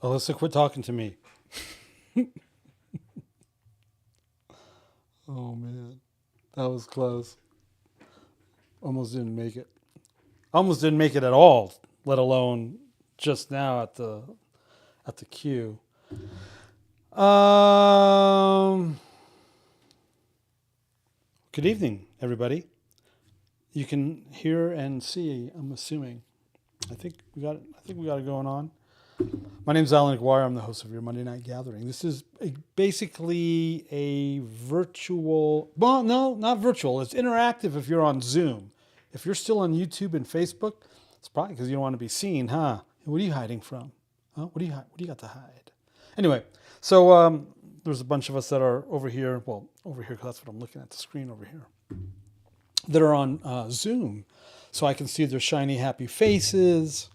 Alyssa, quit talking to me. Oh man, that was close. Almost didn't make it. Almost didn't make it at all, let alone just now at the queue. Good evening, everybody. You can hear and see, I'm assuming. I think we got it going on. My name is Alan McGuire. I'm the host of your Monday Night Gathering. This is basically a virtual, well, no, not virtual. It's interactive if you're on Zoom. If you're still on YouTube and Facebook, it's probably because you don't want to be seen, huh? What are you hiding from? Huh? What do you got to hide? Anyway, so there's a bunch of us that are over here. Well, over here because that's what I'm looking at the screen over here. That are on Zoom, so I can see their shiny, happy faces.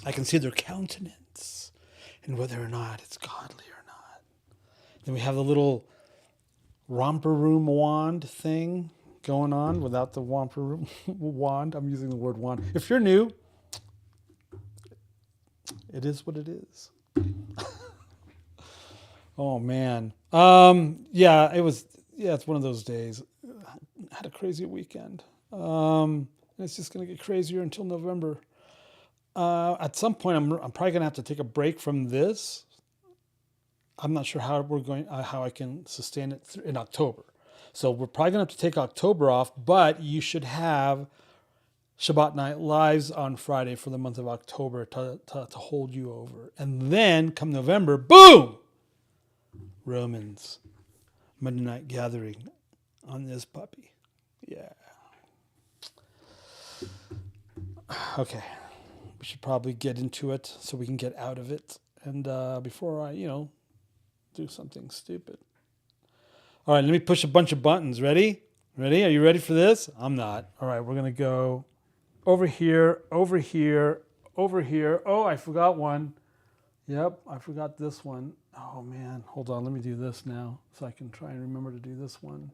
I can see their countenance and whether or not it's godly or not. Then we have the little romper room wand thing going on without the romper room wand. I'm using the word wand. If you're new, it is what it is. Oh man. It's one of those days. I had a crazy weekend. It's just going to get crazier until November. At some point, I'm probably going to have to take a break from this. I'm not sure how how I can sustain it in October. So we're probably going to have to take October off, but you should have Shabbat Night Lives on Friday for the month of October to hold you over. And then come November, boom! Romans, Monday Night Gathering on this puppy. Yeah. Okay. We should probably get into it so we can get out of it. And before I, do something stupid. All right, let me push a bunch of buttons. Ready? Ready? Are you ready for this? I'm not. All right, we're going to go over here, over here, over here. Oh, I forgot one. Yep, I forgot this one. Oh, man. Hold on. Let me do this now so I can try and remember to do this one.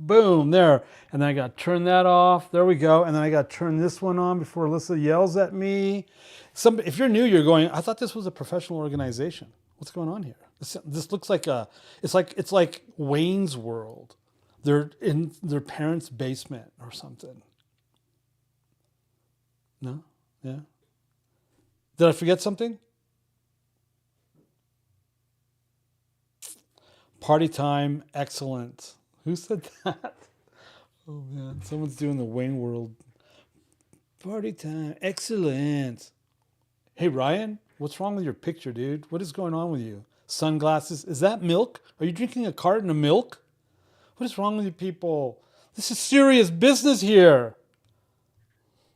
Boom, there. And then I got to turn that off. There we go. And then I got to turn this one on before Alyssa yells at me. If you're new, you're going, I thought this was a professional organization. What's going on here? This looks like it's like Wayne's World. They're in their parents' basement or something. No? Yeah. Did I forget something? Party time, excellent. Who said that? Oh man, someone's doing the Wayne World. Party time, excellent. Hey Ryan, what's wrong with your picture, dude? What is going on with you? Sunglasses, is that milk? Are you drinking a carton of milk? What is wrong with you people? This is serious business here.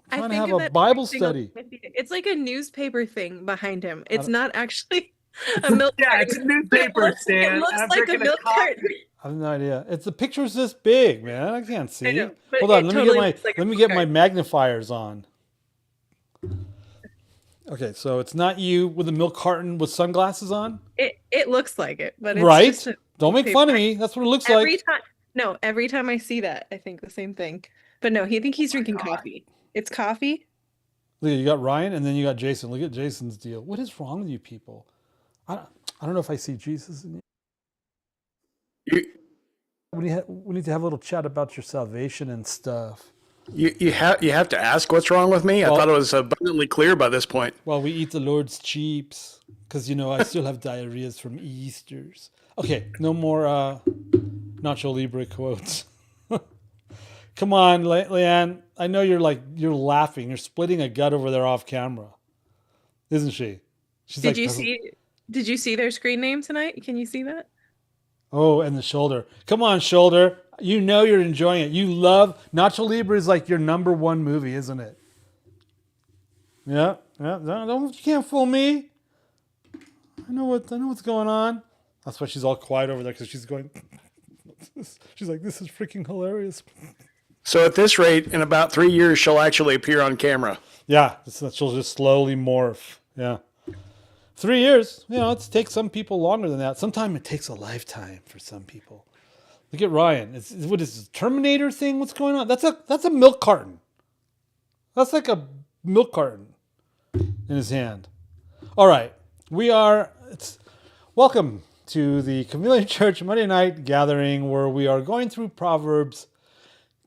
I'm trying to have a Bible study. It's like a newspaper thing behind him. It's not actually a milk Yeah, carton. it's a newspaper stand. It looks like a milk carton. I have no idea. The picture's this big, man. I can't see. I know, but Hold on, let me get my magnifiers on. Okay, so it's not you with a milk carton with sunglasses on? It looks like it, but it's right? just Don't make fun of me. That's what it looks like. Every time I see that, I think the same thing. But no, I think he's drinking coffee. It's coffee. Look, you got Ryan and then you got Jason. Look at Jason's deal. What is wrong with you people? I don't know if I see Jesus in you. We need to have a little chat about your salvation and stuff. You have to ask what's wrong with me? I thought it was abundantly clear by this point. Well, we eat the Lord's cheeps because, I still have diarrheas from Easters. Okay, no more Nacho Libre quotes. Come on, Leanne. I know you're laughing. You're splitting a gut over there off camera. Isn't she? Did you see their screen name tonight? Can you see that? Oh, and the shoulder. Come on, shoulder. You know you're enjoying it. You love Nacho Libre is like your number one movie, isn't it? Yeah. You can't fool me. I know what's going on. That's why she's all quiet over there because she's going. She's like, this is freaking hilarious. So at this rate, in about 3 years, she'll actually appear on camera. Yeah, she'll just slowly morph. Yeah. 3 years, it takes some people longer than that. Sometimes it takes a lifetime for some people. Look at Ryan. What is this Terminator thing? What's going on? That's a milk carton. That's like a milk carton. in his hand. All right. Welcome to the Chameleon Church Monday night gathering where we are going through Proverbs,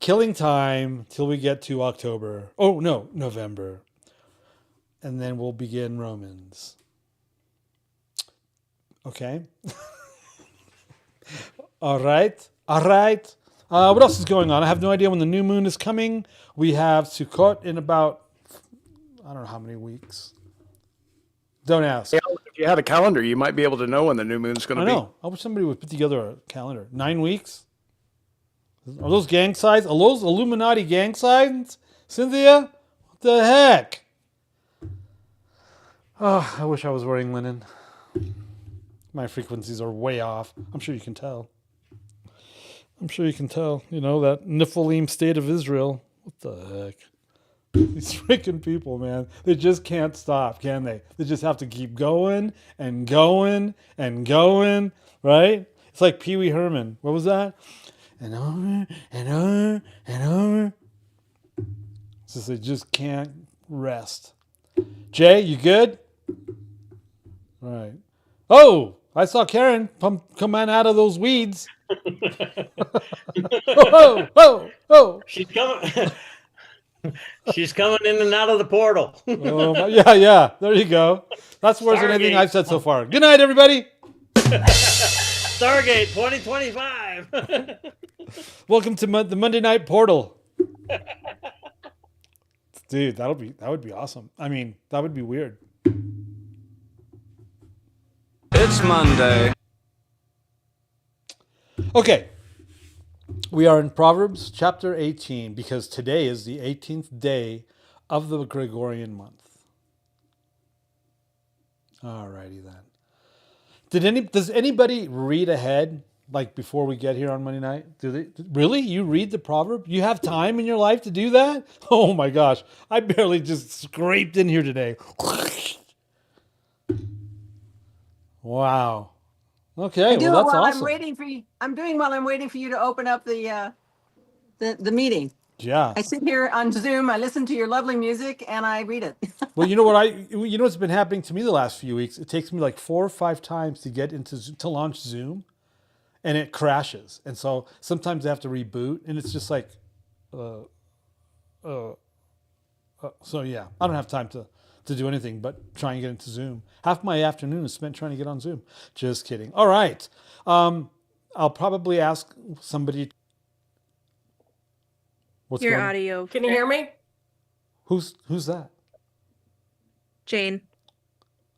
killing time till we get to October. Oh, no, November. And then we'll begin Romans. Okay. All right. What else is going on? I have no idea when the new moon is coming. We have Sukkot in about, I don't know how many weeks. Don't ask. Yeah, if you had a calendar, you might be able to know when the new moon's going I to be. know. I wish somebody would put together a calendar. 9 weeks? Are those gang signs? Are those Illuminati gang signs? Cynthia? What the heck? Oh, I wish I was wearing linen. My frequencies are way off. I'm sure you can tell. You know, that Nephilim state of Israel. What the heck? These freaking people, man. They just can't stop, can they? They just have to keep going and going and going, right? It's like Pee Wee Herman. What was that? And over and over and over. It's just they just can't rest. Jay, you good? All right. Oh, I saw Karen come on out of those weeds. Oh. She's coming. She's coming in and out of the portal. Yeah. There you go. That's worse than anything I've said so far. Good night, everybody. Stargate 2025. Welcome to the Monday Night Portal. Dude, that would be awesome. I mean, that would be weird. It's Monday. Okay. We are in Proverbs chapter 18 because today is the 18th day of the Gregorian month. Alrighty then. Does anybody read ahead, like before we get here on Monday night? Really? You read the proverb? You have time in your life to do that? Oh my gosh. I barely just scraped in here today. Wow. Okay, well that's awesome. I'm doing while I'm waiting for you to open up the meeting. Yeah. I sit here on Zoom, I listen to your lovely music, and I read it. Well, what's been happening to me the last few weeks? It takes me like 4 or 5 times to get to launch Zoom, and it crashes. And so sometimes I have to reboot, and it's just like, so yeah, I don't have time to do anything but try and get into Zoom. Half my afternoon is spent trying to get on Zoom. Just kidding. All right. I'll probably ask somebody. What's Your going on? audio. Can you hear me? Who's that? Jane.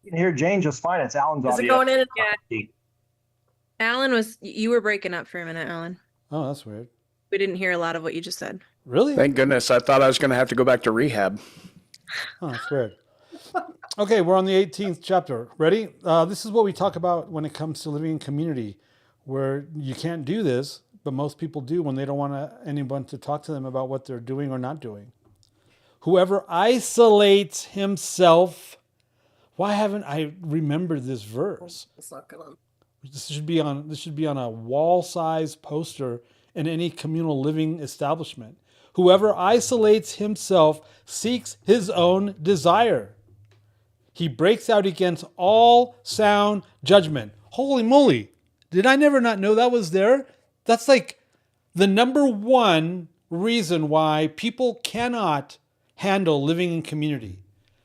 You can hear Jane just fine. It's Alan's Is it audio. going in? Yeah. Alan you were breaking up for a minute, Alan. Oh, that's weird. We didn't hear a lot of what you just said. Really? Thank goodness. I thought I was going to have to go back to rehab. Oh, that's weird. Okay, we're on the 18th chapter. Ready? This is what we talk about when it comes to living in community, where you can't do this, but most people do when they don't want anyone to talk to them about what they're doing or not doing. Whoever isolates himself. Why haven't I remembered this verse? This should be on a wall-sized poster in any communal living establishment. Whoever isolates himself seeks his own desire. He breaks out against all sound judgment. Holy moly. Did I never not know that was there? That's like the number one reason why people cannot handle living in community,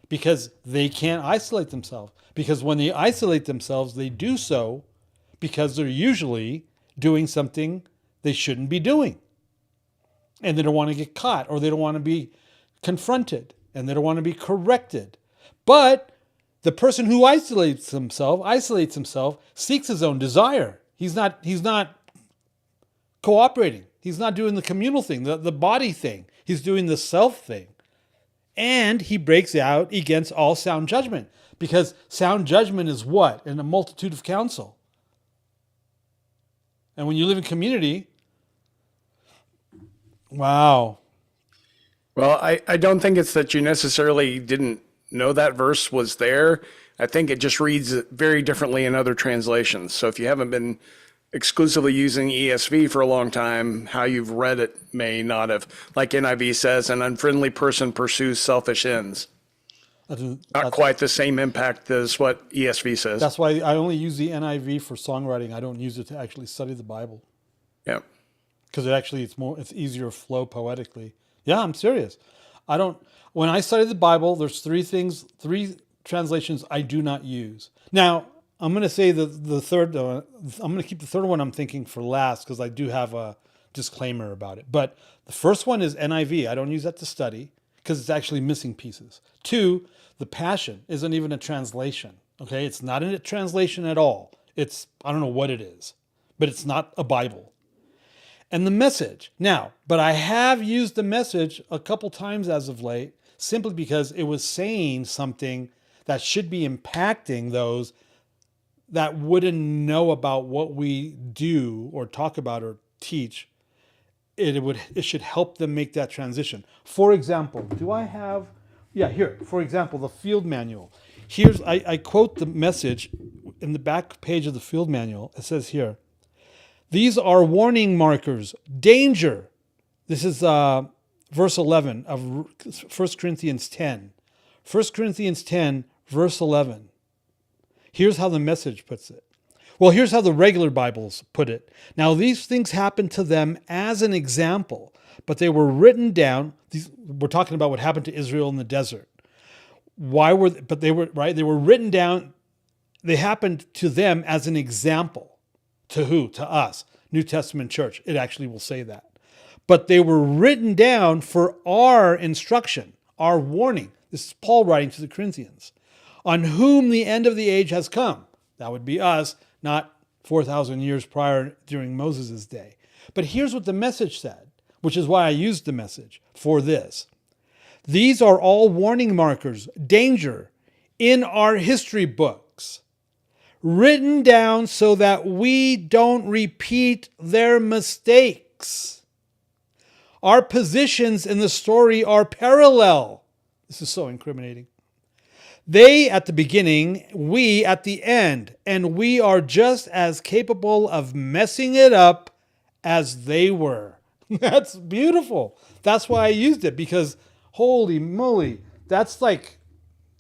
because they can't isolate themselves. Because when they isolate themselves, they do so because they're usually doing something they shouldn't be doing. And they don't want to get caught, or they don't want to be confronted, and they don't want to be corrected. But the person who isolates himself, seeks his own desire. He's not cooperating. He's not doing the communal thing, the body thing. He's doing the self thing. And he breaks out against all sound judgment, because sound judgment is what? In a multitude of counsel. And when you live in community, wow. Well, I don't think it's that you necessarily didn't know that verse was there. I think it just reads very differently in other translations. So if you haven't been exclusively using ESV for a long time, how you've read it may not have. Like NIV says, an unfriendly person pursues selfish ends. Not That's- quite the same impact as what ESV says. That's why I only use the NIV for songwriting. I don't use it to actually study the Bible Yeah. because it's easier to flow poetically. Yeah, I'm serious. When I study the Bible, there's three translations I do not use. Now, I'm going to say the third, I'm going to keep the third one I'm thinking for last because I do have a disclaimer about it. But the first one is NIV. I don't use that to study because it's actually missing pieces. 2, the Passion isn't even a translation. Okay, it's not a translation at all. I don't know what it is, but it's not a Bible. And the Message. Now, but I have used the Message a couple times as of late, simply because it was saying something that should be impacting those that wouldn't know about what we do or talk about or teach. It should help them make that transition. For example, here, for example, the field manual. I quote the Message in the back page of the field manual. It says here, these are warning markers, danger. This is verse 11 of 1 Corinthians 10. 1 Corinthians 10, verse 11. Here's how the Message puts it. Well, here's how the regular Bibles put it. Now, these things happened to them as an example, but they were written down. We're talking about what happened to Israel in the desert. They were written down. They happened to them as an example. To who? To us, New Testament church. It actually will say that. But they were written down for our instruction, our warning. This is Paul writing to the Corinthians, on whom the end of the age has come. That would be us, not 4,000 years prior during Moses' day. But here's what the Message said, which is why I used the Message for this. These are all warning markers, danger, in our history books, written down so that we don't repeat their mistakes. Our positions in the story are parallel. This is so incriminating. They at the beginning, we at the end, and we are just as capable of messing it up as they were. That's beautiful. That's why I used it, because holy moly, that's like,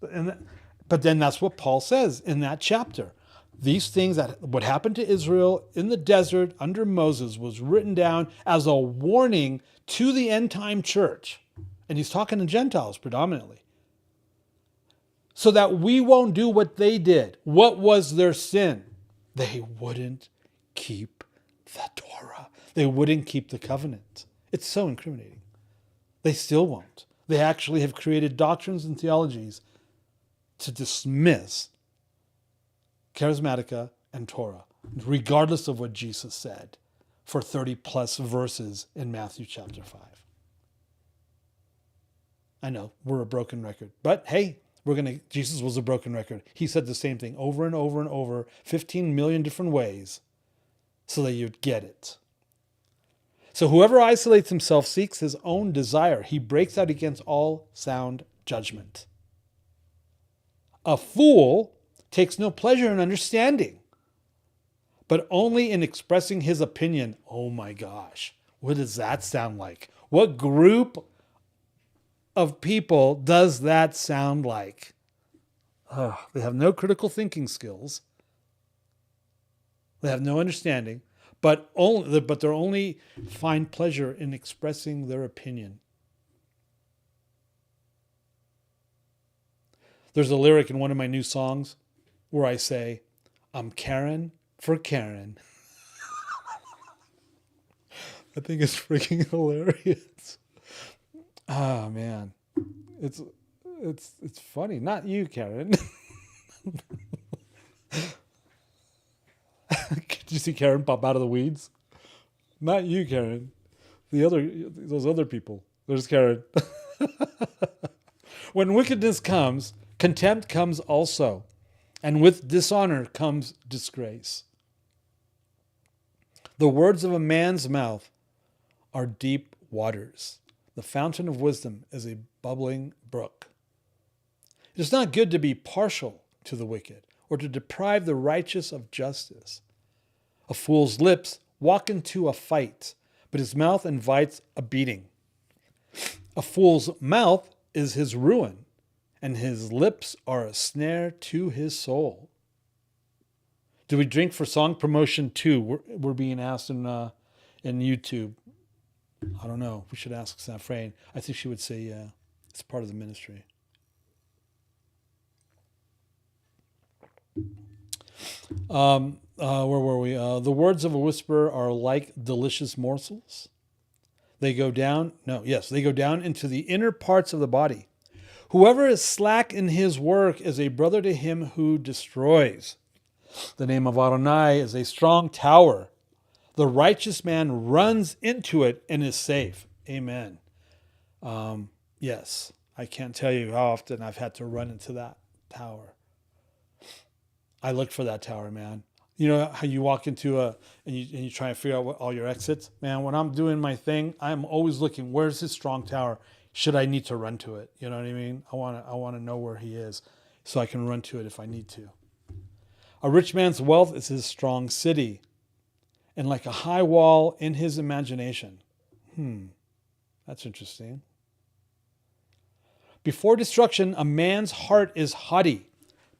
but then that's what Paul says in that chapter. These things what happened to Israel in the desert under Moses was written down as a warning to the end time church. And he's talking to Gentiles predominantly. So that we won't do what they did. What was their sin? They wouldn't keep the Torah. They wouldn't keep the covenant. It's so incriminating. They still won't. They actually have created doctrines and theologies to dismiss charismatica and Torah, regardless of what Jesus said for 30 plus verses in Matthew chapter 5. I know we're a broken record, but hey, Jesus was a broken record. He said the same thing over and over and over, 15 million different ways, so that you'd get it. So whoever isolates himself seeks his own desire. He breaks out against all sound judgment. A fool takes no pleasure in understanding, but only in expressing his opinion. Oh my gosh, what does that sound like? What group of people does that sound like? They have no critical thinking skills. They have no understanding, but they only find pleasure in expressing their opinion. There's a lyric in one of my new songs where I say, I'm Karen for Karen. I think it's freaking hilarious. Oh man. It's funny. Not you, Karen. Did you see Karen pop out of the weeds? Not you, Karen. Those other people. There's Karen. When wickedness comes, contempt comes also, and with dishonor comes disgrace. The words of a man's mouth are deep waters. The fountain of wisdom is a bubbling brook. It is not good to be partial to the wicked or to deprive the righteous of justice. A fool's lips walk into a fight, but his mouth invites a beating. A fool's mouth is his ruin, and his lips are a snare to his soul. Do we drink for song promotion too? We're being asked in YouTube. I don't know. We should ask Safrain. I think she would say, yeah, it's part of the ministry. Where were we? The words of a whisperer are like delicious morsels. They go down into the inner parts of the body. Whoever is slack in his work is a brother to him who destroys. The name of Adonai is a strong tower. The righteous man runs into it and is safe. Amen. Yes, I can't tell you how often I've had to run into that tower. I look for that tower, man. You know how you walk into and you try and figure out all your exits? Man, when I'm doing my thing, I'm always looking, where's his strong tower? Should I need to run to it? You know what I mean? I want to know where he is so I can run to it if I need to. A rich man's wealth is his strong city, and like a high wall in his imagination. That's interesting. Before destruction, a man's heart is haughty,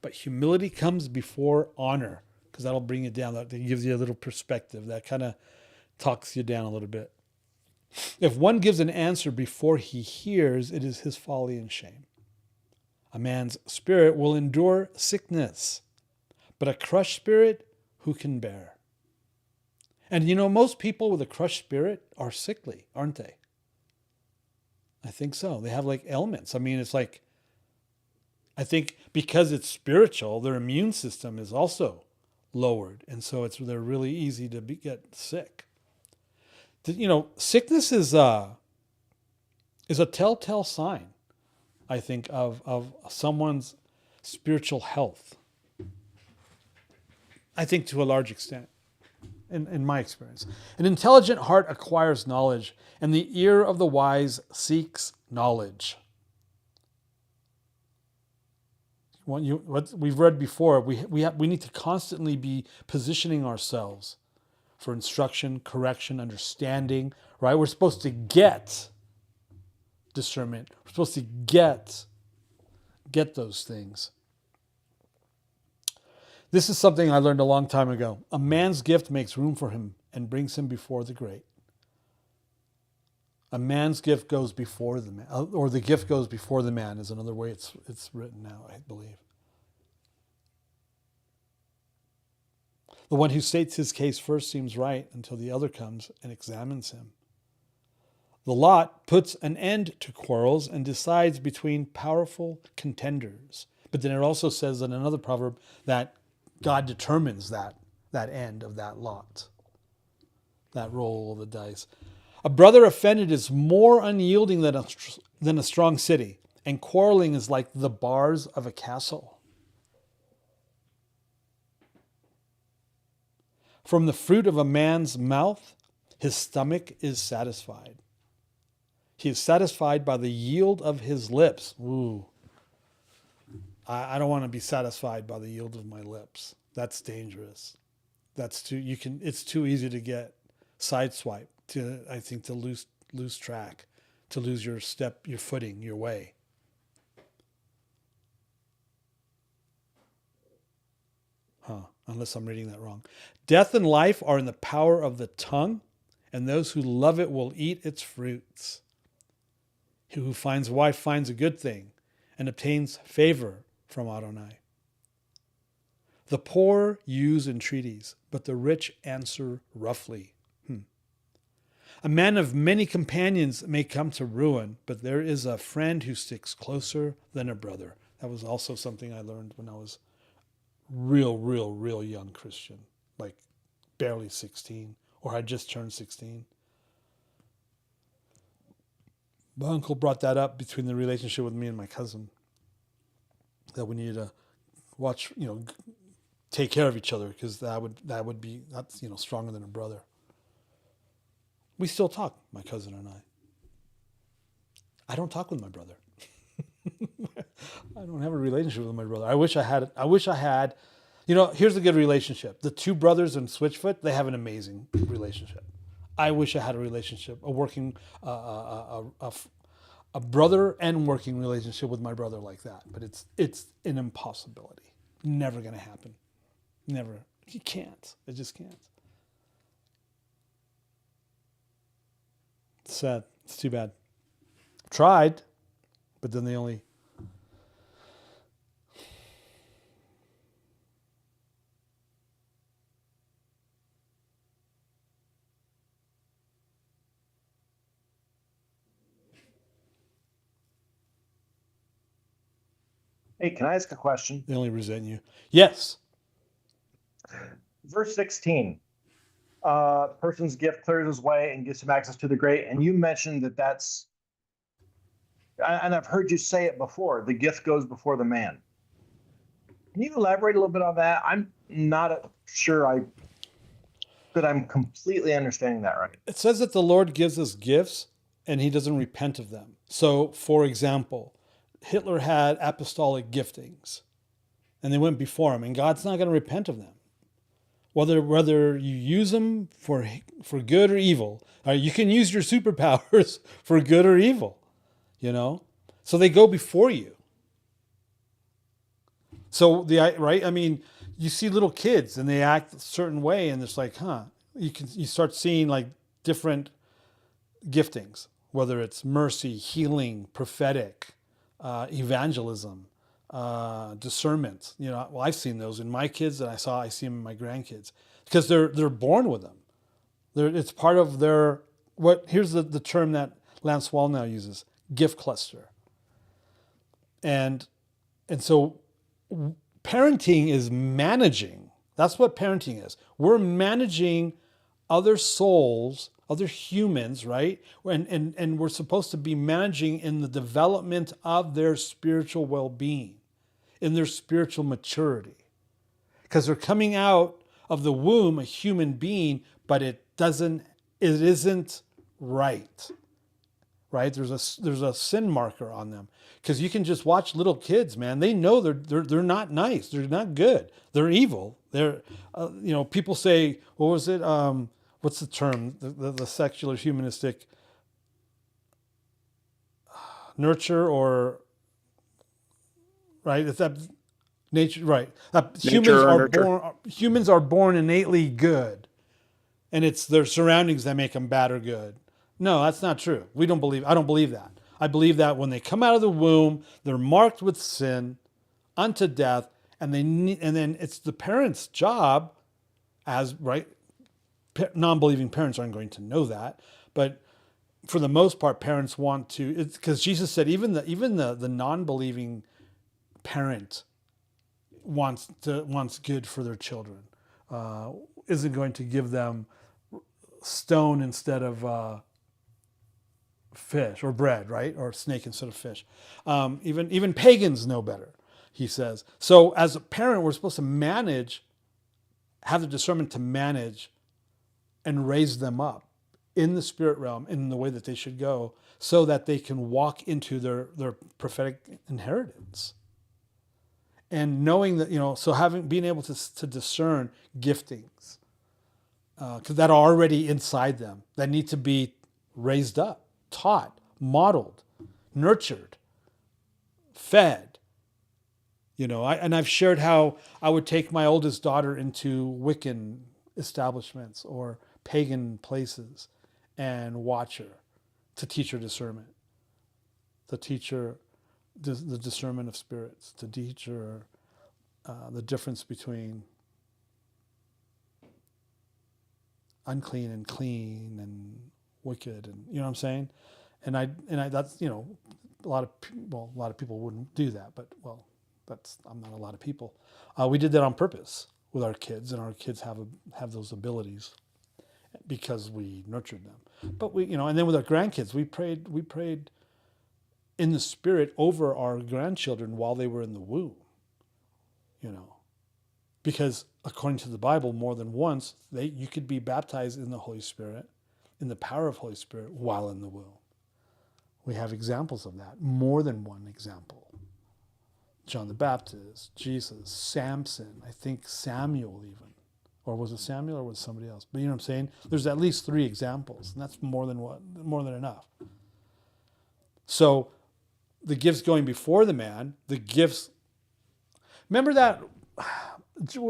but humility comes before honor, because that'll bring you down. That gives you a little perspective. That kind of talks you down a little bit. If one gives an answer before he hears, it is his folly and shame. A man's spirit will endure sickness, but a crushed spirit, who can bear? And you know, most people with a crushed spirit are sickly, aren't they? I think so. They have like ailments. I mean, it's like, I think because it's spiritual, their immune system is also lowered. And so they're really easy to get sick. You know, sickness is a telltale sign, I think, of someone's spiritual health. I think to a large extent, in my experience. An intelligent heart acquires knowledge, and the ear of the wise seeks knowledge. What we've read before, we need to constantly be positioning ourselves for instruction, correction, understanding, right? We're supposed to get discernment. We're supposed to get those things. This is something I learned a long time ago. A man's gift makes room for him and brings him before the great. A man's gift goes before the man, or the gift goes before the man is another way it's written now, I believe. The one who states his case first seems right until the other comes and examines him. The lot puts an end to quarrels and decides between powerful contenders. But then it also says in another proverb that God determines that end of that lot, that roll of the dice. A brother offended is more unyielding than a strong city, and quarreling is like the bars of a castle. From the fruit of a man's mouth, his stomach is satisfied. He is satisfied by the yield of his lips. Ooh. I don't want to be satisfied by the yield of my lips. That's dangerous. It's too easy to get sideswiped, to lose track, to lose your step, your footing, your way. Unless I'm reading that wrong. Death and life are in the power of the tongue, and those who love it will eat its fruits. He who finds a wife finds a good thing and obtains favor from Adonai. The poor use entreaties, but the rich answer roughly. A man of many companions may come to ruin, but there is a friend who sticks closer than a brother. That was also something I learned when I was real young Christian, like barely 16, or I just turned 16. My uncle brought that up between the relationship with me and my cousin, that we needed to watch, take care of each other, because that's stronger than a brother. We still talk, my cousin and I. I don't talk with my brother. I don't have a relationship with my brother. I wish I had. Here's a good relationship. The two brothers in Switchfoot, they have an amazing relationship. I wish I had a relationship, a working, a a brother and working relationship with my brother like that. But it's an impossibility. Never going to happen. Never. You can't. It just can't. It's sad. It's too bad. Tried, but then they only. Hey, can I ask a question? They only resent you. Yes. Verse 16. Person's gift clears his way and gives him access to the great. And you mentioned that that's, and I've heard you say it before, the gift goes before the man. Can you elaborate a little bit on that? I'm not sure that I'm completely understanding that right. It says that the Lord gives us gifts and he doesn't repent of them. So, for example, Hitler had apostolic giftings and they went before him, and God's not going to repent of them. Whether you use them for good or evil, you can use your superpowers for good or evil, you know? So they go before you. So right? I mean, you see little kids and they act a certain way, and it's like, you start seeing like different giftings, whether it's mercy, healing, prophetic, evangelism, discernment. You know, well, I've seen those in my kids, and I see them in my grandkids because they're born with them. It's part of their Here's the term that Lance Wall now uses: gift cluster. And so parenting is managing. That's what parenting is. We're managing other souls, other humans, right? And we're supposed to be managing in the development of their spiritual well-being, in their spiritual maturity. Because they're coming out of the womb a human being, but it isn't right. Right? There's a sin marker on them. Because you can just watch little kids, man. They know they're not nice. They're not good. They're evil. They're people say, what was it? What's the term? The secular humanistic nurture, or right? It's that nature, right? Humans are born innately good, and it's their surroundings that make them bad or good. No, that's not true. I don't believe that. I believe that when they come out of the womb, they're marked with sin unto death, and then it's the parents' job, as right. Non-believing parents aren't going to know that, but for the most part, parents want to. It's because Jesus said even the non-believing parent wants good for their children. Isn't going to give them stone instead of fish, or bread, right, or snake instead of fish. Even pagans know better, he says. So as a parent, we're supposed to have the discernment to manage and raise them up in the spirit realm in the way that they should go, so that they can walk into their prophetic inheritance. And knowing that, so being able to discern giftings that are already inside them, that need to be raised up, taught, modeled, nurtured, fed. I've shared how I would take my oldest daughter into Wiccan establishments or pagan places and watch her, to teach her discernment, to teach her the discernment of spirits, to teach her the difference between unclean and clean and wicked, and you know what I'm saying. And I that's a lot of people wouldn't do that, but I'm not a lot of people. We did that on purpose with our kids, and our kids have those abilities because we nurtured them. But and then with our grandkids, we prayed in the spirit over our grandchildren while they were in the womb. Because according to the Bible, more than once you could be baptized in the Holy Spirit, in the power of Holy Spirit, while in the womb. We have examples of that, more than one example. John the Baptist, Jesus, Samson, I think Samuel even. Or was it Samuel, or was it somebody else? But you know what I'm saying? There's at least 3 examples, and that's more than enough. So the gifts going before the man, the gifts. Remember that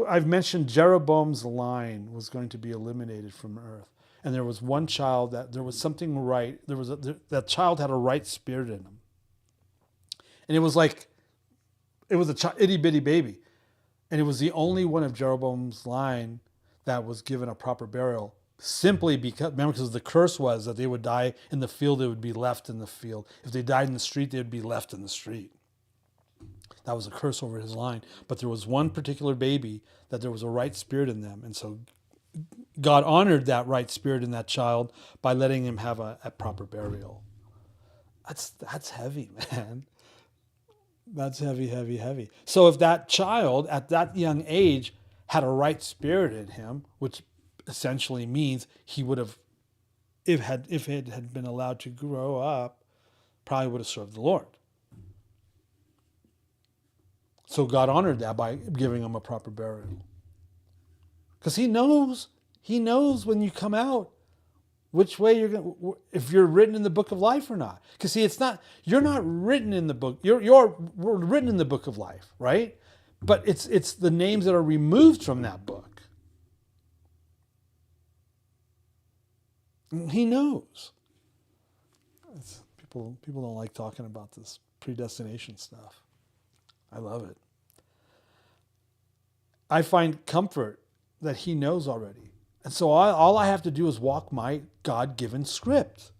I've mentioned Jeroboam's line was going to be eliminated from earth. And there was one child that there was something right. That child had a right spirit in him. And it was a itty bitty baby. And it was the only one of Jeroboam's line that was given a proper burial, simply because the curse was that they would die in the field, they would be left in the field. If they died in the street, they would be left in the street. That was a curse over his line. But there was one particular baby that there was a right spirit in them. And so God honored that right spirit in that child by letting him have a proper burial. That's heavy, man. That's heavy, heavy, heavy. So if that child at that young age had a right spirit in him, which essentially means he would have, if it had been allowed to grow up, probably would have served the Lord. So God honored that by giving him a proper burial. Because he knows when you come out which way you're going, if you're written in the book of life or not. Because see, you're not written in the book. We're written in the book of life, right? But it's the names that are removed from that book. He knows. People don't like talking about this predestination stuff. I love it. I find comfort that he knows already. And so all I have to do is walk my God-given script.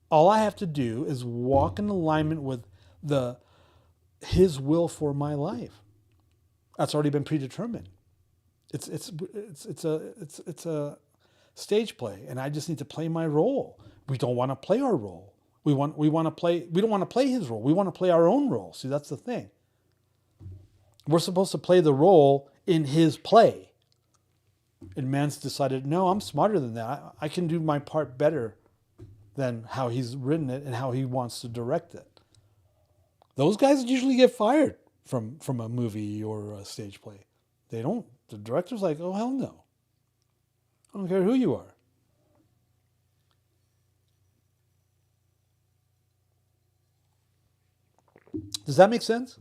All I have to do is walk in alignment with his will for my life. That's already been predetermined. It's a stage play, and I just need to play my role. We don't want to play our role. We don't want to play his role. We want to play our own role. See, that's the thing. We're supposed to play the role in his play. And man's decided, no, I'm smarter than that. I can do my part better than how he's written it and how he wants to direct it. Those guys usually get fired from a movie or a stage play. They don't. The director's like, oh, hell no. I don't care who you are. Does that make sense?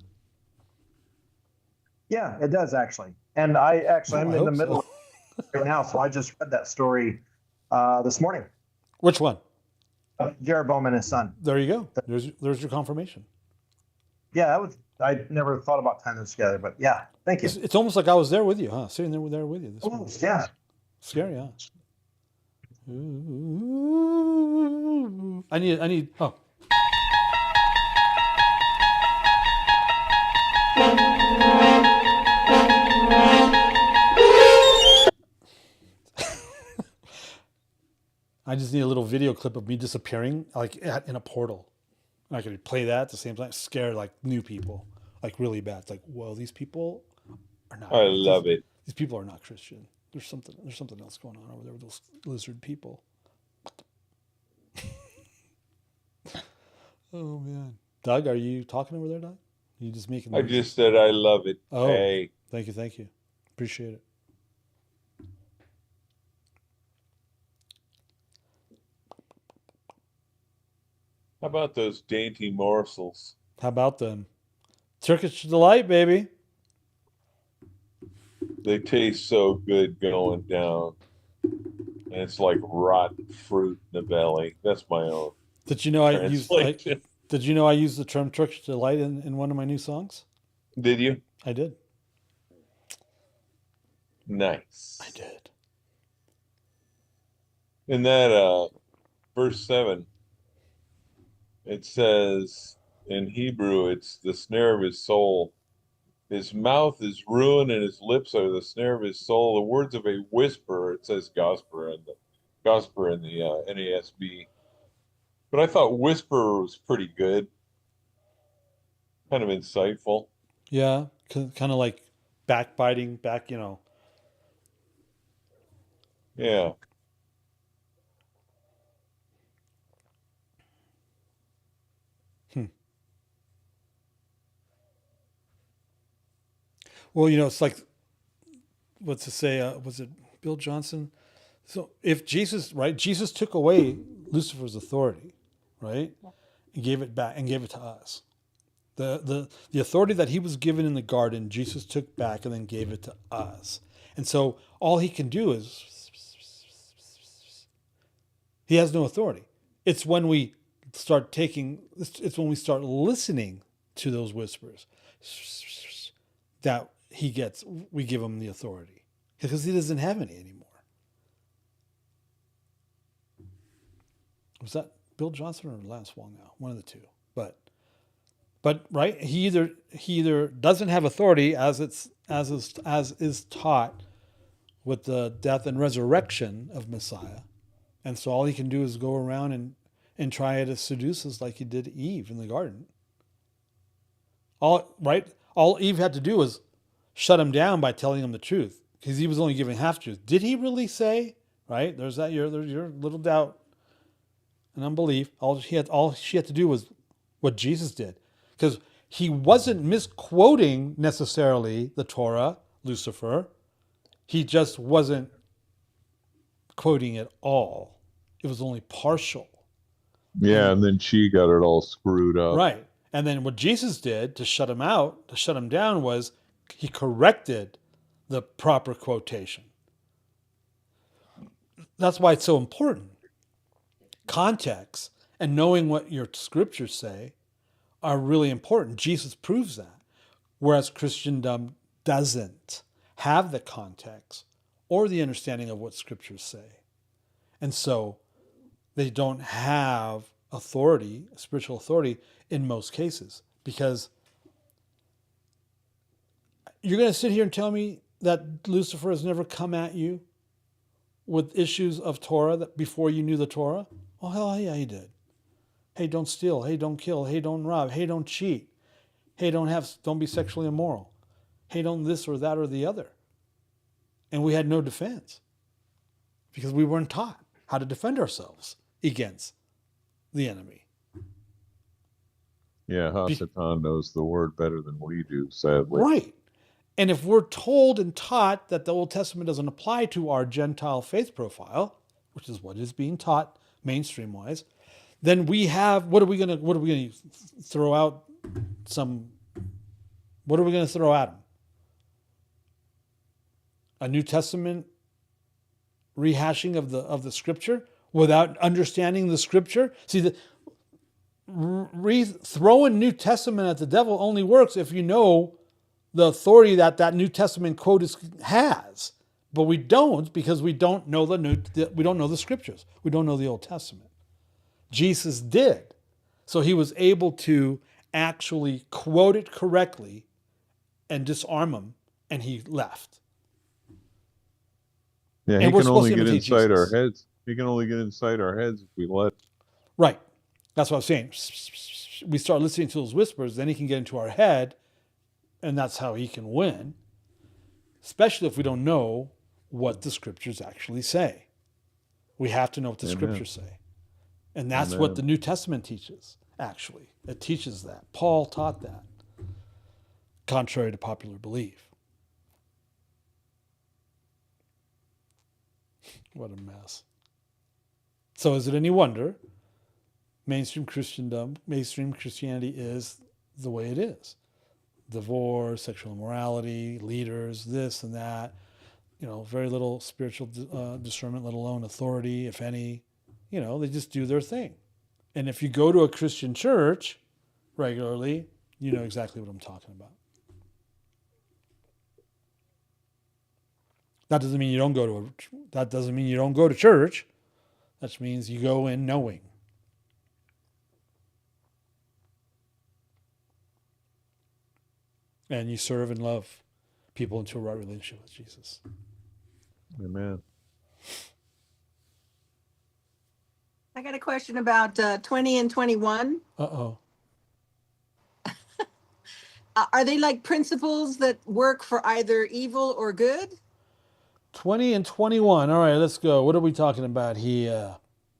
Yeah, it does actually. And I'm in the middle right now, so I just read that story this morning. Which one? Jeroboam and his son. There you go. There's your confirmation. Yeah, I never thought about tying those together, but yeah, thank you. It's almost like I was there with you, huh? Sitting there with you. This Oh, morning. yeah. Scary, huh? Ooh. I need. Oh. I just need a little video clip of me disappearing, like in a portal. And I could play that at the same time, scare like new people, like really bad. It's like, well, these people are not. I love it. These people are not Christian. There's something else going on over there with those lizard people. Oh man, Doug, are you talking over there, Doug? Are you just making? I just said I love it. Oh, hey. Thank you, appreciate it. How about those dainty morsels? How about them? Turkish delight, baby. They taste so good going down. And it's like rotten fruit in the belly. That's my own. Did you know I used translation. Did you know I used the term Turkish delight in one of my new songs? Did you? I did. Nice. I did. In that verse 7, it says in Hebrew, it's the snare of his soul. His mouth is ruin and his lips are the snare of his soul. The words of a whisperer, it says gosper in the NASB. But I thought whisperer was pretty good. Kind of insightful. Yeah, kind of like backbiting, Yeah. Well, it's like, what's to say? Was it Bill Johnson? So if Jesus took away Lucifer's authority, right? and gave it back and gave it to us. The authority that he was given in the garden, Jesus took back and then gave it to us. And so all he can do is, he has no authority. It's when we start it's when we start listening to those whispers that we give him the authority, because he doesn't have any anymore. Was that Bill Johnson or Lance Wallnau? One of the two. But right, he either doesn't have authority as is taught with the death and resurrection of Messiah, and so all he can do is go around and try to seduce us like he did Eve in the garden. All Eve had to do was shut him down by telling him the truth, because he was only giving half truth. Did he really say? Right? There's your little doubt and unbelief. All she had to do was what Jesus did, because he wasn't misquoting necessarily the Torah, Lucifer. He just wasn't quoting it all. It was only partial. Yeah, and then she got it all screwed up. Right. And then what Jesus did to shut him down, was he corrected the proper quotation. That's why it's so important. Context and knowing what your scriptures say are really important. Jesus proves that. Whereas Christendom doesn't have the context or the understanding of what scriptures say. And so they don't have authority, spiritual authority, in most cases. Because you're going to sit here and tell me that Lucifer has never come at you with issues of Torah that before you knew the Torah? Oh, hell yeah, he did. Hey, don't steal. Hey, don't kill. Hey, don't rob. Hey, don't cheat. Hey, don't be sexually immoral. Hey, don't this or that or the other. And we had no defense because we weren't taught how to defend ourselves against the enemy. Yeah, Hasatan knows the word better than we do, sadly. Right. And if we're told and taught that the Old Testament doesn't apply to our Gentile faith profile, which is what is being taught mainstream wise, then we have, what are we going to throw out what are we going to throw at them? A New Testament rehashing of the scripture without understanding the scripture? See, throwing New Testament at the devil only works if you know the authority that New Testament quote has. But we don't, because we don't know we don't know the scriptures. We don't know the Old Testament. Jesus did. So he was able to actually quote it correctly and disarm him, and he left. Yeah, And he we're can only supposed to get imitate inside our Jesus. heads. He can only get inside our heads if we let. Right. That's what I'm saying. We start listening to those whispers, then he can get into our head, and that's how he can win, especially if we don't know what the scriptures actually say. We have to know what the scriptures say. And that's what the New Testament teaches, actually. It teaches that. Paul taught that, contrary to popular belief. What a mess. So is it any wonder mainstream Christianity is the way it is? Divorce, sexual immorality, leaders, this and that. Very little spiritual discernment, let alone authority, if any. They just do their thing. And if you go to a Christian church regularly, you know exactly what I'm talking about. That doesn't mean you don't go to church. That means you go in knowing. And you serve and love people into a right relationship with Jesus. Amen. I got a question about 20 and 21. Uh-oh. Are they like principles that work for either evil or good? 20 and 21. All right, let's go. What are we talking about here?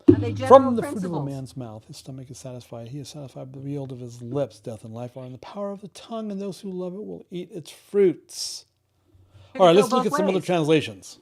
Are they general From the fruit of a principles? man's mouth, his stomach is satisfied. He is satisfied by the yield of his lips. Death and life are in the power of the tongue, and those who love it will eat its fruits. Could All right, it go let's look both at some other ways? translations.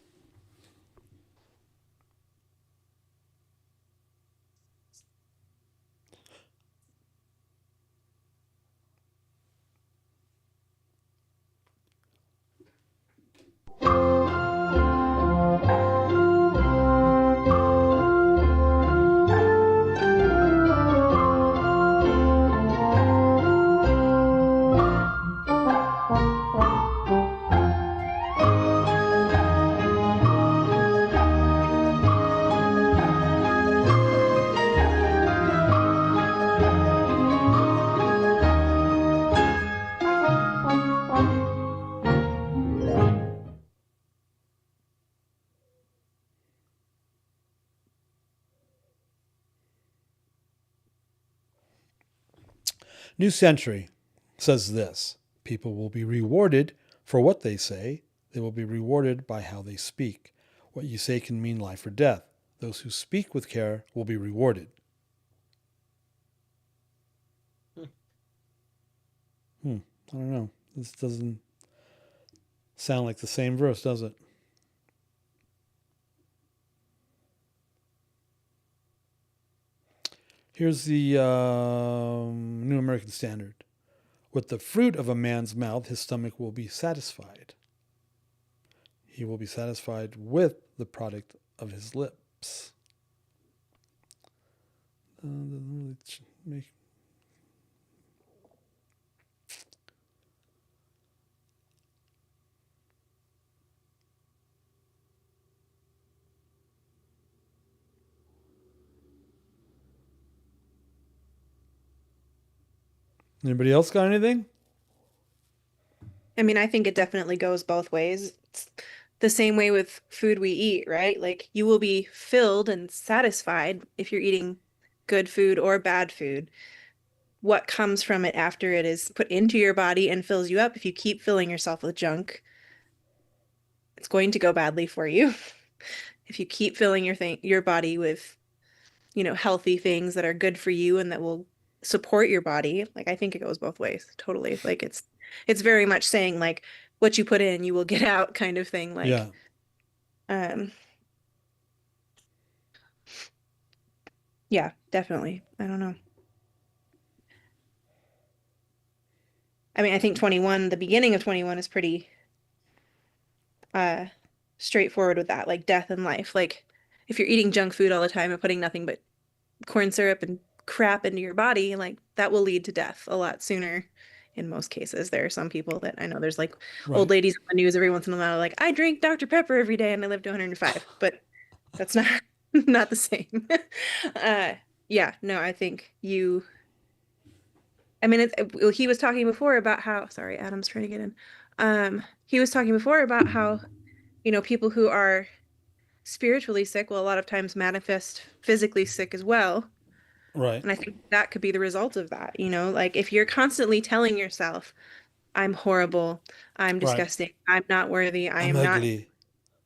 New Century says this: people will be rewarded for what they say. They will be rewarded by how they speak. What you say can mean life or death. Those who speak with care will be rewarded. I don't know. This doesn't sound like the same verse, does it? Here's the New American Standard. With the fruit of a man's mouth, his stomach will be satisfied. He will be satisfied with the product of his lips. Doesn't really make... Anybody else got anything? I mean, I think it definitely goes both ways. It's the same way with food we eat, right? Like you will be filled and satisfied if you're eating good food or bad food. What comes from it after it is put into your body and fills you up, if you keep filling yourself with junk, it's going to go badly for you. If you keep filling your body with, healthy things that are good for you and that will support your body, like I think it goes both ways. Totally. Like it's very much saying like what you put in, you will get out kind of thing. Like, yeah, definitely. I don't know. I mean, I think 21, the beginning of 21 is pretty straightforward with that, like death and life. Like if you're eating junk food all the time and putting nothing but corn syrup and crap into your body, like that will lead to death a lot sooner in most cases. There are some people that I know, there's like old ladies on the news every once in a while, like I drink Dr. Pepper every day and I live to 105, but that's not the same. Yeah, no, I think he was talking before about how, sorry, Adam's trying to get in. He was talking before about how, people who are spiritually sick will a lot of times manifest physically sick as well. Right. And I think that could be the result of that, like if you're constantly telling yourself, I'm horrible, I'm disgusting, I'm not worthy, I'm ugly.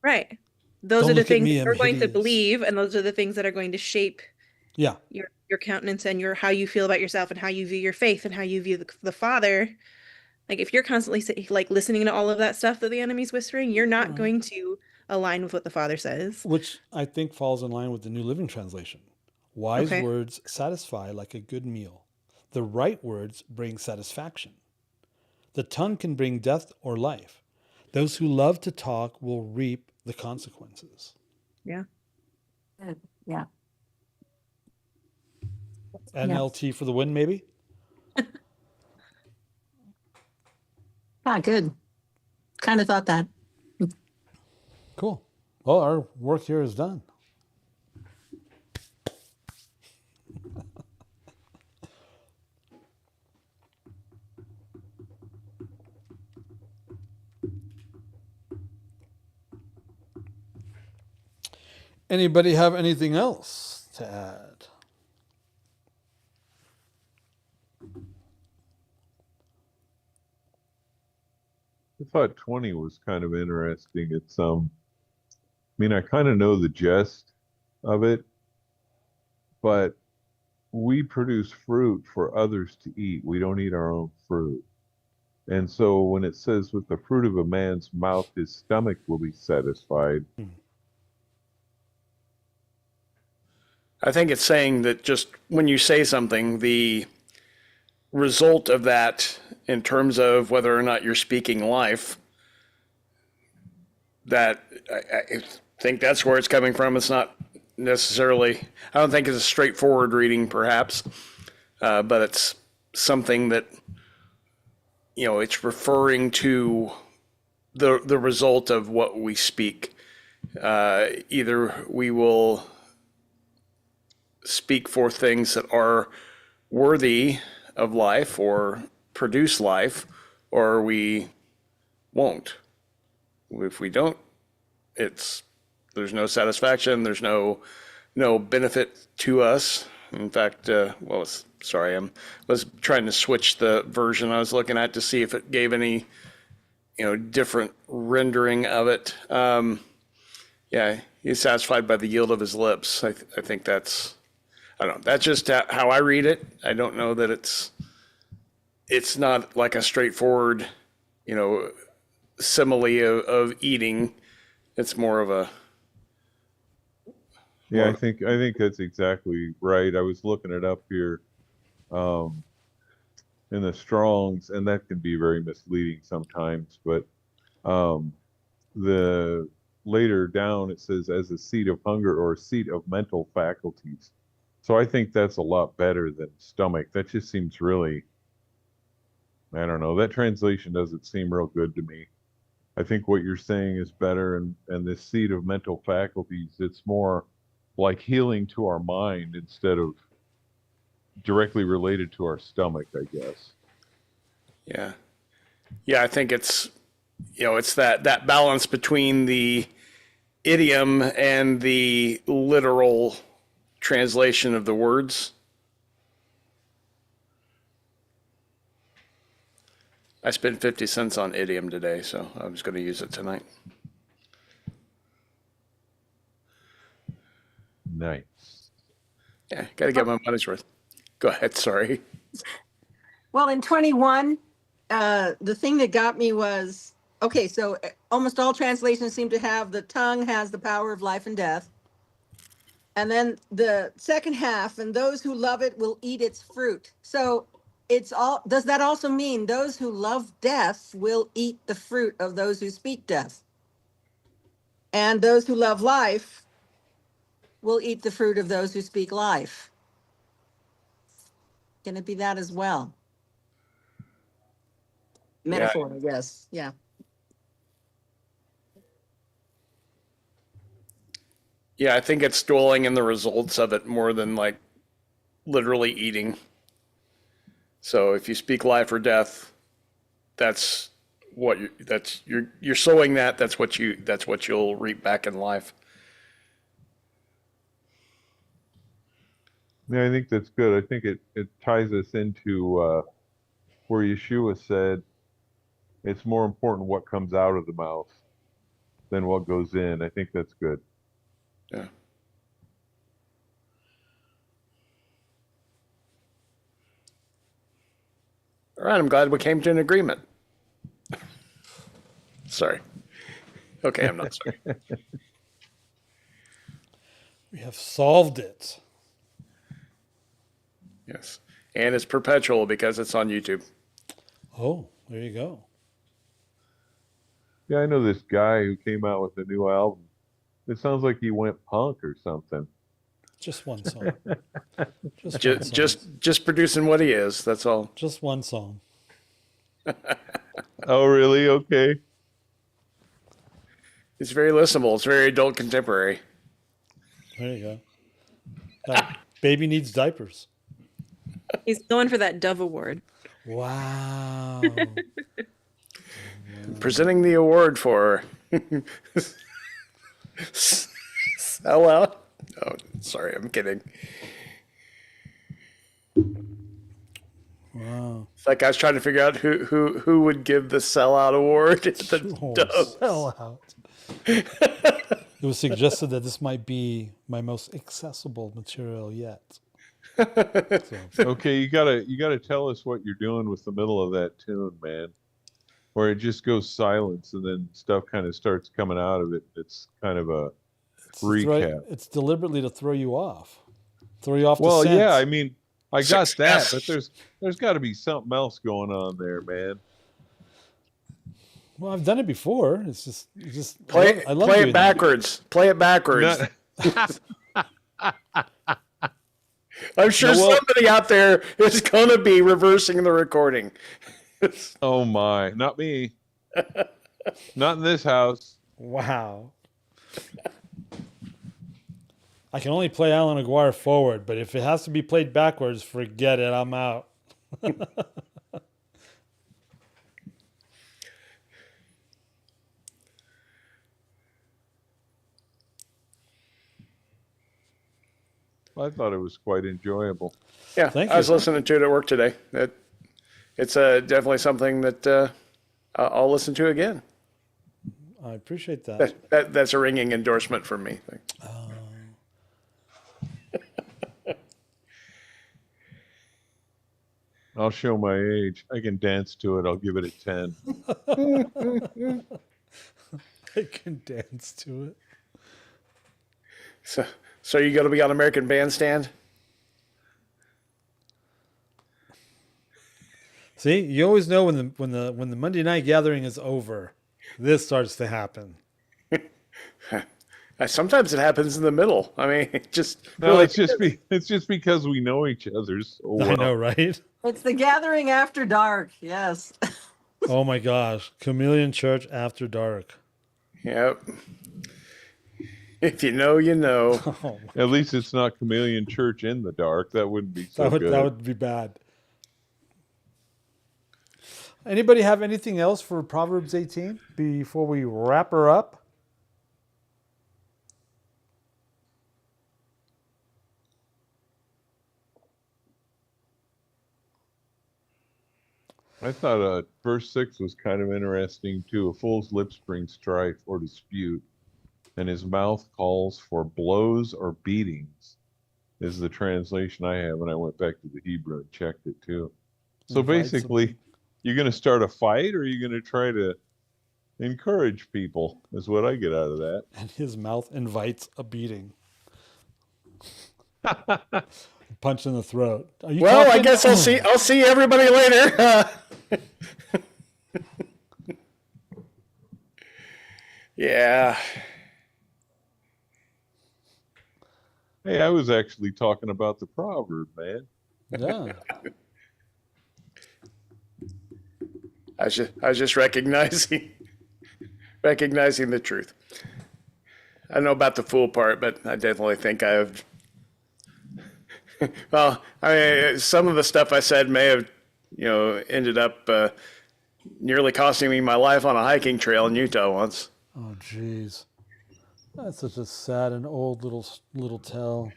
Right. Those Don't are the look at things me, that I'm you're going to hideous. believe, and those are the things that are going to shape Yeah. your countenance and how you feel about yourself and how you view your faith and how you view the Father. Like if you're constantly like listening to all of that stuff that the enemy's whispering, you're not going to align with what the Father says. Which I think falls in line with the New Living Translation. Wise Okay. words satisfy like a good meal. The right words bring satisfaction. The tongue can bring death or life. Those who love to talk will reap the consequences. Yeah. Yeah. NLT for the win, maybe? Ah, good. Kind of thought that. Cool. Well, our work here is done. Anybody have anything else to add? I thought 20 was kind of interesting. It's I mean, I kind of know the gist of it, but we produce fruit for others to eat. We don't eat our own fruit. And so when it says with the fruit of a man's mouth, his stomach will be satisfied. I think it's saying that just when you say something, the result of that in terms of whether or not you're speaking life, that I think that's where it's coming from. It's not necessarily, I don't think it's a straightforward reading perhaps, but it's something that, it's referring to the result of what we speak. Either we will speak for things that are worthy of life or produce life, or we won't. If we don't, there's no satisfaction, there's no benefit to us. In fact, it's Sorry, I was trying to switch the version I was looking at to see if it gave any, different rendering of it. Yeah, he's satisfied by the yield of his lips. I think that's, I don't know. That's just how I read it. I don't know that it's not like a straightforward, simile of eating. It's more of a. Yeah, I think that's exactly right. I was looking it up here um, in the Strongs, and that can be very misleading sometimes. But the later down it says as a seat of hunger or a seat of mental faculties. So I think that's a lot better than stomach. That just seems really, I don't know. That translation doesn't seem real good to me. I think what you're saying is better, and this seat of mental faculties, it's more like healing to our mind instead of directly related to our stomach, I guess. Yeah. Yeah, I think it's, it's that balance between the idiom and the literal translation of the words. I spent 50 cents on idiom today, so I was going to use it tonight. Nice. Yeah, got to get my money's worth. Go ahead, sorry. Well, in 21, the thing that got me was, okay, so almost all translations seem to have the tongue has the power of life and death. And then the second half, and those who love it will eat its fruit. So does that also mean those who love death will eat the fruit of those who speak death? And those who love life will eat the fruit of those who speak life? Can it be that as well? Metaphor, I guess. Yeah. Yeah, I think it's dwelling in the results of it more than like literally eating. So if you speak life or death, that's what you're sowing that. That's what you'll reap back in life. Yeah, I think that's good. I think it ties us into where Yeshua said it's more important what comes out of the mouth than what goes in. I think that's good. Yeah. All right, I'm glad we came to an agreement. Sorry. Okay, I'm not sorry. We have solved it. Yes. And it's perpetual because it's on YouTube. Oh, there you go. Yeah, I know this guy who came out with a new album. It sounds like he went punk or something. Just one song. Just one song. Just producing what he is. That's all. Just one song. Oh, really? Okay. It's very listenable. It's very adult contemporary. There you go. That baby needs diapers. He's going for that Dove Award. Wow. Presenting the award for sellout. Oh, sorry, I'm kidding. Wow. It's like I was trying to figure out who would give the sellout award. It's the Oh, Doves. sell out. It was suggested that this might be my most accessible material yet. So, Okay, you gotta tell us what you're doing with the middle of that tune, man. Where it just goes silence and then stuff kind of starts coming out of it. It's kind of a recap. it's deliberately to throw you off. Throw you off the Well, scent. yeah, I mean, I got Success. that, but there's got to be something else going on there, man. Well, I've done it before. It's just Play I love it doing that. backwards. Play it backwards. I'm sure No, well- somebody out there is going to be reversing the recording. Oh my, not me. Not in this house. Wow. I can only play Alan Aguirre forward, but if it has to be played backwards, forget it. I'm out. I thought it was quite enjoyable. Yeah, Thank I was you. listening to it at work today. It's definitely something that I'll listen to again. I appreciate that. That's a ringing endorsement from me. I'll show my age. I can dance to it. I'll give it a 10. I can dance to it. So you going to be on American Bandstand? See, you always know when the Monday night gathering is over, this starts to happen. Sometimes it happens in the middle. I mean, No, really, it's just because we know each other so well. I know, right? It's the gathering after dark. Yes. Oh my gosh, Chameleon Church after dark. Yep. If you know, you know. Oh, At least it's not Chameleon Church in the dark. That wouldn't be so good. that would be bad. Anybody have anything else for Proverbs 18 before we wrap her up? I thought verse 6 was kind of interesting too. A fool's lips bring strife or dispute, and his mouth calls for blows or beatings, is the translation I have, and I went back to the Hebrew and checked it too. So Invite basically, you're going to start a fight, or are you going to try to encourage people, is what I get out of that. And his mouth invites a beating. Punch in the throat. Are you Well, I talking? guess I'll see everybody later. Yeah. Hey, I was actually talking about the proverb, man. Yeah. I was just recognizing the truth. I don't know about the fool part, but I definitely think I have. Well, I mean, some of the stuff I said may have, ended up nearly costing me my life on a hiking trail in Utah once. Oh, jeez. That's such a sad and old little tale.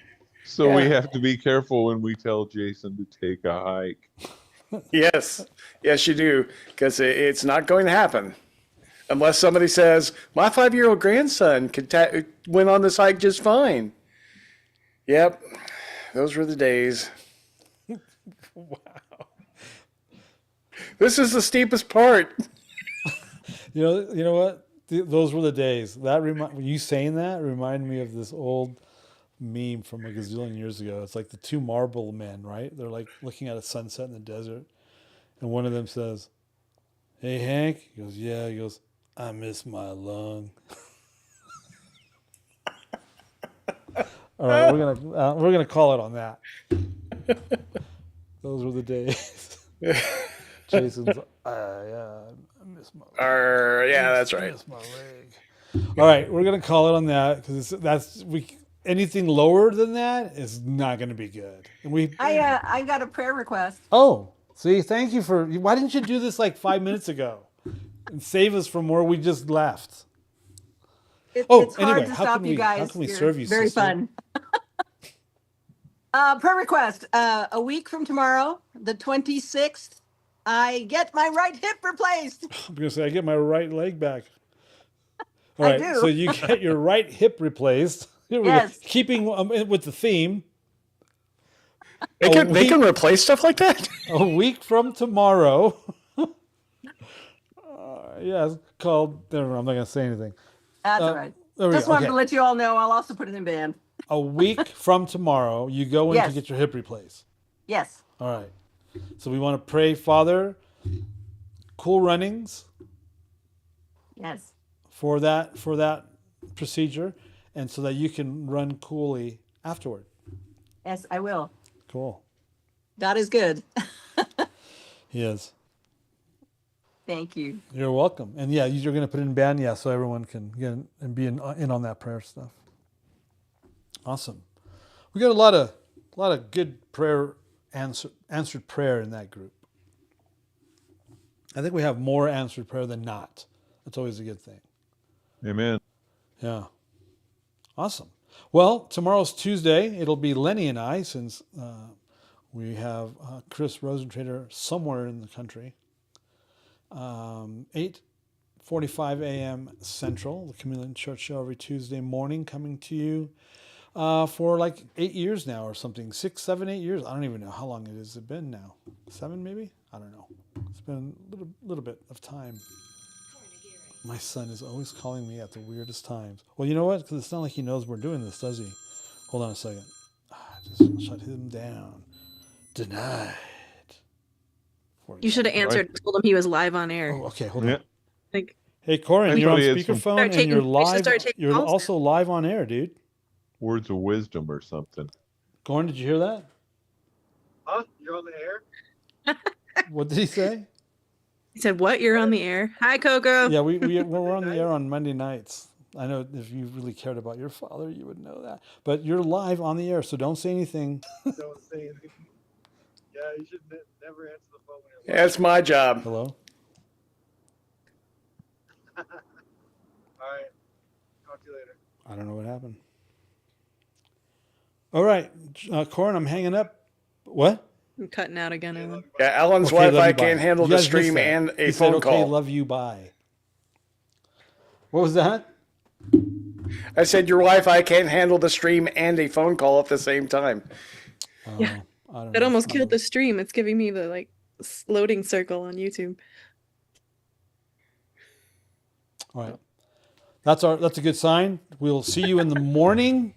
So we Yeah. have to be careful when we tell Jason to take a hike. Yes, you do, because it's not going to happen unless somebody says my 5-year-old grandson went on this hike just fine. Yep, those were the days. Wow. This is the steepest part. You know what? Those were the days. You saying that reminded me of this old meme from a gazillion years ago. It's like the two marble men, right? They're like looking at a sunset in the desert, and one of them says, "Hey, Hank." He goes, "Yeah." He goes, "I miss my lung." All right, we're gonna call it on that. Those were the days. Jason's, yeah, I miss my leg. Yeah, that's right. Miss my leg. All right, we're gonna call it on that because anything lower than that is not gonna be good. And I got a prayer request. oh, see, thank you why didn't you do this like 5 minutes ago and save us from where we just left? It's hard anyway, to how stop can you we- guys. how can we You're serve you, very sister? fun. Prayer request. A week from tomorrow, the 26th, I get my right hip replaced. I'm gonna say I get my right leg back. All I right, do. so you get your right hip replaced. Here we go. Yes. Keeping with the theme. They can replace stuff like that. A week from tomorrow. Yeah, it's called. I'm not going to say anything. That's all right. There we Just go. wanted Okay. to let you all know. I'll also put it in band. A week from tomorrow, you go in to Yes. get your hip replaced. Yes. All right. So we want to pray, Father, cool runnings Yes. for that procedure, and so that you can run coolly afterward. Yes, I will. Cool. God is good. He is. Thank you. You're welcome. And yeah, you're going to put it in band, yeah, so everyone can get in and be in on that prayer stuff. Awesome. We got a lot of good prayer answered prayer in that group. I think we have more answered prayer than not. That's always a good thing. Amen. Yeah. Awesome. Well, tomorrow's Tuesday. It'll be Lenny and I, since we have Chris Rosentrader somewhere in the country. 8:45 a.m. Central, the Chameleon Church Show every Tuesday morning, coming to you for like 8 years now or something. 6, 7, 8 years. I don't even know how long it has been now. 7 maybe? I don't know. It's been a little bit of time. My son is always calling me at the weirdest times. Well, you know what? Because it's not like he knows we're doing this, does he? Hold on a second. Just shut him down. Denied. You should have answered and told him he was live on air. Oh, okay. Hold Yeah. on. Like, Hey, Corin, you're on Somebody had some- speakerphone Start and taking- you're we should live. start taking You're calls also live on air, dude. Words of wisdom or something. Corin, did you hear that? Huh? You're on the air? What did he say? he said, "What? You're on the air? Hi, Coco." Yeah, we're on the air on Monday nights. I know if you really cared about your father, you would know that. But you're live on the air, so don't say anything. Don't say anything. Yeah, you should never answer the phone when you're Yeah, it's my job. Hello? All right. Talk to you later. I don't know what happened. All right, Corin, I'm hanging up. What? I'm cutting out again, Ellen. Yeah, Alan's Okay, love Wi-Fi you, bye. can't handle You the guys missed stream that. and a He said, phone okay, call. love you, bye. What was that? I said your Wi-Fi can't handle the stream and a phone call at the same time. Yeah. I don't That know. almost killed the stream. It's giving me the like loading circle on YouTube. All right. That's a good sign. We'll see you in the morning.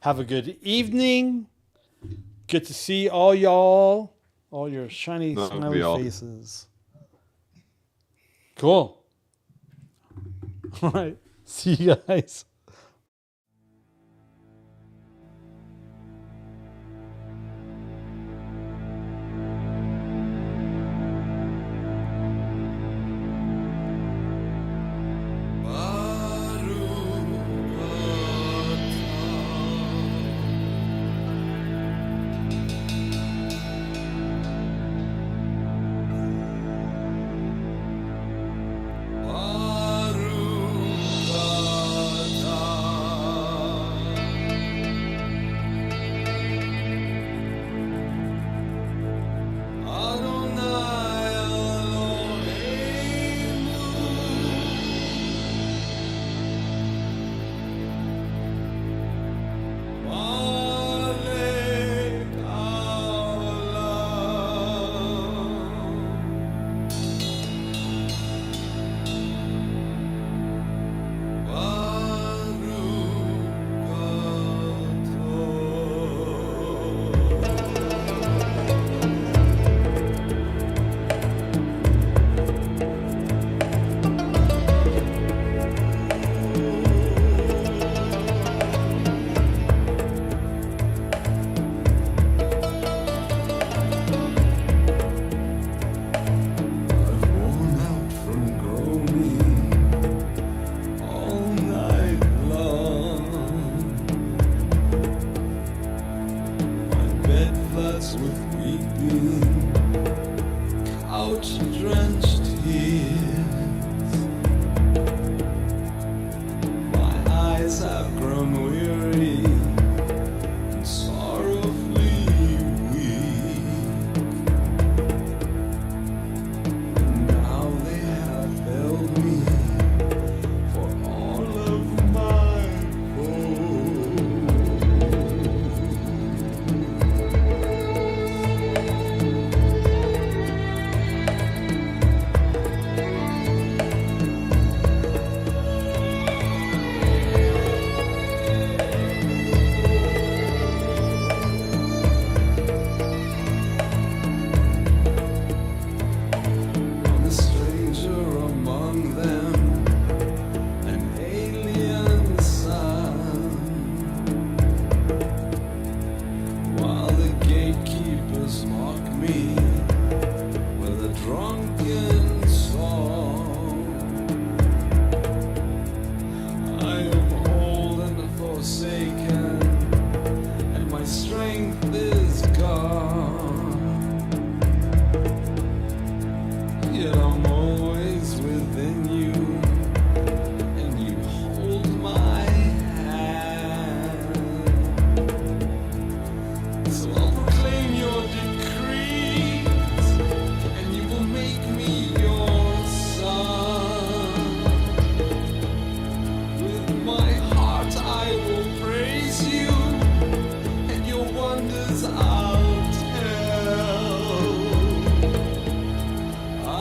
Have a good evening. Good to see all y'all. All your shiny, Love smiley y'all. faces. Cool. All right. See you guys.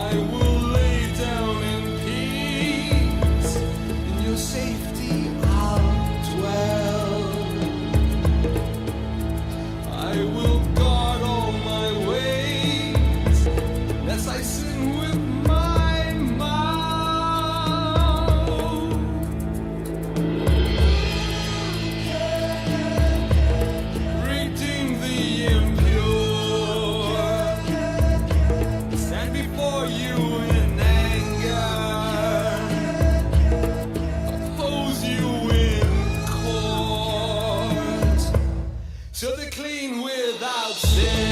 I will lay down in peace. In your safety I'll dwell. I will guard all my ways, lest I sin with my mouth. Redeem the impure, stand before you in anger, oppose you in court, so they're clean without sin.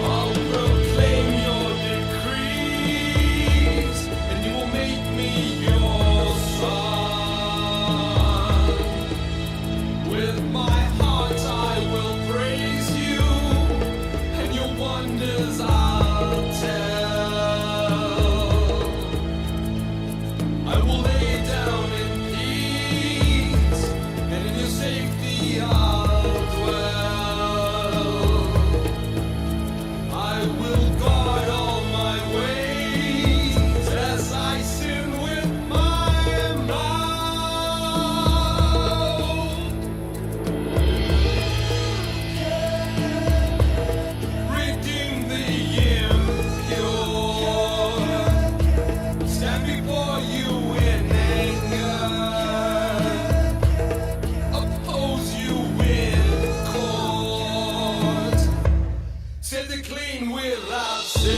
I'll proclaim your decrees, and you will make me your son. With my heart I will praise you, and your wonders I'll tell. I will lay down in peace, and in your safety I'll dwell. I will guard all my ways as I sin with my mouth. Redeem the impure, stand before you in anger, oppose you in court, set the clean without sin.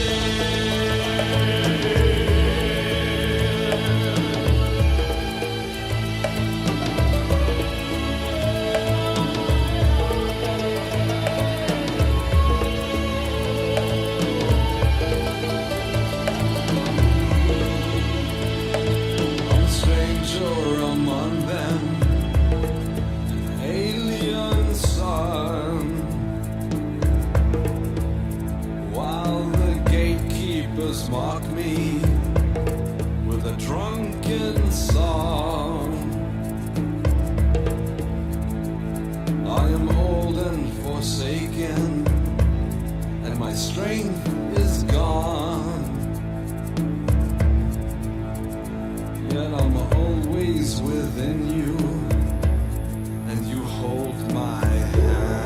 I'm a stranger among them, an alien son. While the gatekeepers mock me with a drunken song, I am old and forsaken, and my strength is gone. Yet I'm always within you, and you hold my hand.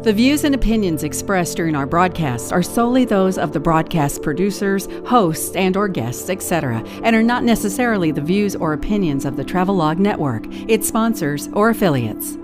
The views and opinions expressed during our broadcasts are solely those of the broadcast producers, hosts, and/or guests, etc., and are not necessarily the views or opinions of the Travelog Network, its sponsors, or affiliates.